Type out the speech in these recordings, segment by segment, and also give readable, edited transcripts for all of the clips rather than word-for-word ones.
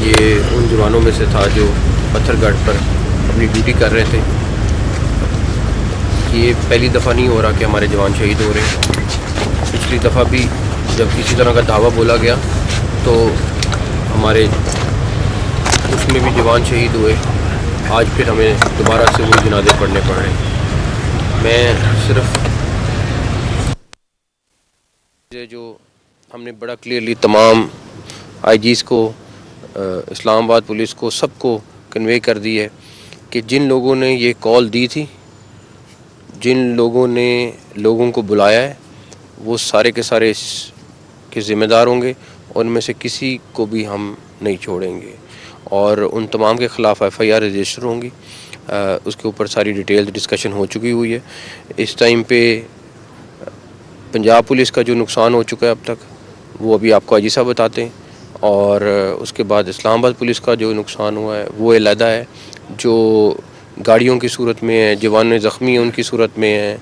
ये उन जवानों में से था जो पत्थरगढ़ पर अपनी ड्यूटी कर रहे थे। ये पहली दफ़ा नहीं हो रहा कि हमारे जवान शहीद हो रहे हैं। पिछली दफ़ा भी जब किसी तरह का दावा बोला गया तो हमारे उसमें भी जवान शहीद हुए। आज फिर हमें दोबारा से वही जनाजे पढ़ने पड़ रहे हैं। मैं सिर्फ जो हमने बड़ा क्लियरली तमाम आईजीज़ को, इस्लामाबाद पुलिस को, सबको कन्वे कर दी है कि जिन लोगों ने ये कॉल दी थी, जिन लोगों ने लोगों को बुलाया है, वो सारे के सारे के ज़िम्मेदार होंगे और उनमें से किसी को भी हम नहीं छोड़ेंगे और उन तमाम के ख़िलाफ़ FIR रजिस्टर होंगी। उसके ऊपर सारी डिटेल डिस्कशन हो चुकी हुई है। इस टाइम पे पंजाब पुलिस का जो नुकसान हो चुका है अब तक, वो अभी आपको आईजी साहब बताते हैं, और उसके बाद इस्लामाबाद पुलिस का जो नुकसान हुआ है वो अलहदा है। जो गाड़ियों की सूरत में है, जवान ज़ख्मी हैं उनकी सूरत में है,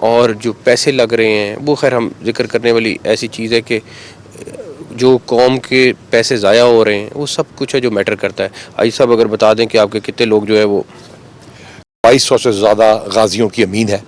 और जो पैसे लग रहे हैं वो खैर हम जिक्र करने वाली ऐसी चीज़ है कि जो कौम के पैसे ज़ाया हो रहे हैं वो सब कुछ है जो मैटर करता है। आईजी साहब अगर बता दें कि आपके कितने लोग जो है वो 2200 से ज़्यादा गाजियों की अमीन है।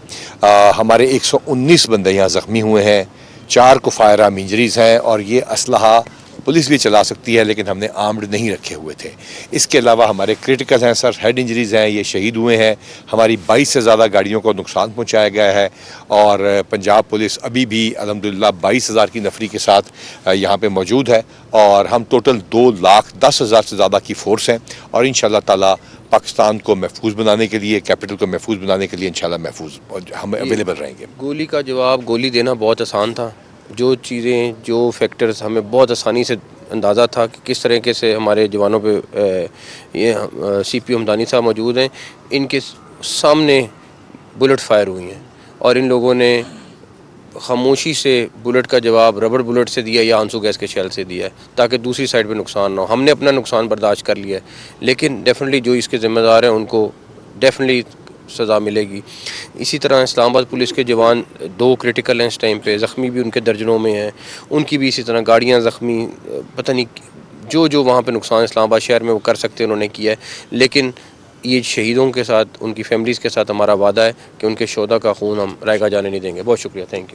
हमारे 119 बंदे यहाँ ज़ख्मी हुए हैं, 4 को फायर आर्म इंजरीज़ हैं और ये असलहा पुलिस भी चला सकती है लेकिन हमने आर्म्ड नहीं रखे हुए थे। इसके अलावा हमारे क्रिटिकल हैं सर, हेड इंजरीज़ हैं, ये शहीद हुए हैं। हमारी 22 से ज़्यादा गाड़ियों को नुकसान पहुँचाया गया है और पंजाब पुलिस अभी भी अल्हम्दुलिल्लाह 22,000 की नफरी के साथ यहाँ पे मौजूद है और हम टोटल 2,10,000 से ज़्यादा की फ़ोर्स हैं और इंशाअल्लाह ताला पाकिस्तान को महफूज बनाने के लिए, कैपिटल को महफूज बनाने के लिए इंशाल्लाह महफूज हम अवेलेबल रहेंगे। गोली का जवाब गोली देना बहुत आसान था। जो चीज़ें, जो फैक्टर्स हमें बहुत आसानी से अंदाज़ा था कि किस तरीके से हमारे जवानों पे ये CPO हमदानी साहब मौजूद हैं, इनके सामने बुलेट फायर हुई हैं और इन लोगों ने खामोशी से बुलेट का जवाब रबड़ बुलेट से दिया या आंसू गैस के शेल से दिया है ताकि दूसरी साइड पे नुकसान ना हो। हमने अपना नुकसान बर्दाश्त कर लिया है, लेकिन डेफिनेटली जो इसके ज़िम्मेदार हैं उनको डेफिनेटली सज़ा मिलेगी। इसी तरह इस्लामाबाद पुलिस के जवान 2 क्रिटिकल हैं इस टाइम पे, ज़ख्मी भी उनके दर्जनों में हैं, उनकी भी इसी तरह गाड़ियाँ ज़ख्मी, पता नहीं जो वहाँ पे नुकसान इस्लामाबाद शहर में वो कर सकते हैं उन्होंने किया है। लेकिन ये शहीदों के साथ, उनकी फैमिलीज़ के साथ हमारा वादा है कि उनके शोहदा का खून हम रायगा जाने नहीं देंगे। बहुत शुक्रिया, थैंक यू।